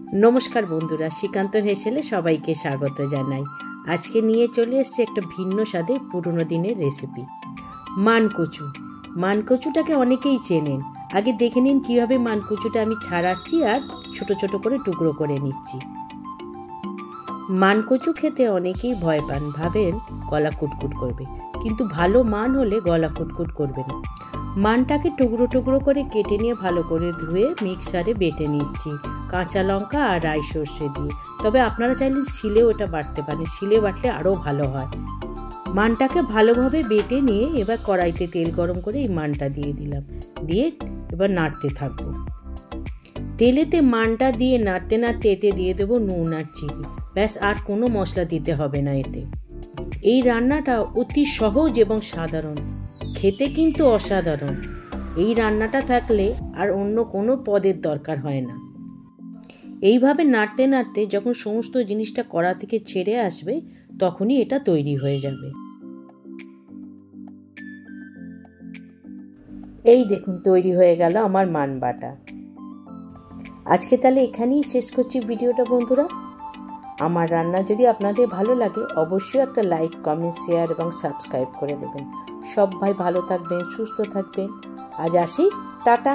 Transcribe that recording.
নমস্কার বন্ধুরা, শ্রীকান্তর হেসেলে সবাইকে স্বাগত জানাই। আজকে নিয়ে চলে এসেছে একটা ভিন্ন স্বাদের পুরনো দিনের রেসিপি, মানকচু। মানকচুটাকে অনেকেই চেনেন। আগে দেখে নিন কীভাবে মানকচুটা আমি ছাড়াচ্ছি আর ছোট ছোট করে টুকরো করে নিচ্ছি। মানকচু খেতে অনেকেই ভয় পান, ভাবেন গলা কুটকুট করবে, কিন্তু ভালো মান হলে গলা কুটকুট করবে না। মানটাকে টুকরো টুকরো করে কেটে নিয়ে ভালো করে ধুয়ে মিক্সারে বেটে নিচ্ছি, কাঁচা লঙ্কা আর রাই সর্ষে দিয়ে। তবে আপনারা চাইলে শিলেও ওটা বাটতে পারেন, শিলে বাটলে আরও ভালো হয়। মানটাকে ভালোভাবে বেটে নিয়ে এবার কড়াইতে তেল গরম করে এই মানটা দিয়ে দিলাম, দিয়ে এবার নাড়তে থাকবো। তেলেতে মানটা দিয়ে নাড়তে নাড়তে এতে দিয়ে দেবো নুন আর চিনি, ব্যাস, আর কোনো মশলা দিতে হবে না এতে। এই রান্নাটা অতি সহজ এবং সাধারণ, খেতে কিন্তু অসাধারণ। এই রান্নাটা থাকলে আর অন্য কোনো পদের দরকার হয় না। এইভাবে নাড়তে নাড়তে যখন সমস্ত জিনিসটা কড়া থেকে ছেড়ে আসবে, তখনই এটা তৈরি হয়ে যাবে। এই দেখুন, তৈরি হয়ে গেল আমার মান বাটা। আজকে তাহলে এখানেই শেষ করছি ভিডিওটা বন্ধুরা। আমার রান্না যদি আপনাদের ভালো লাগে, অবশ্যই একটা লাইক, কমেন্ট, শেয়ার এবং সাবস্ক্রাইব করে দেবেন। সবাই ভালো থাকবেন, সুস্থ থাকবেন। আজ আসি, টাটা।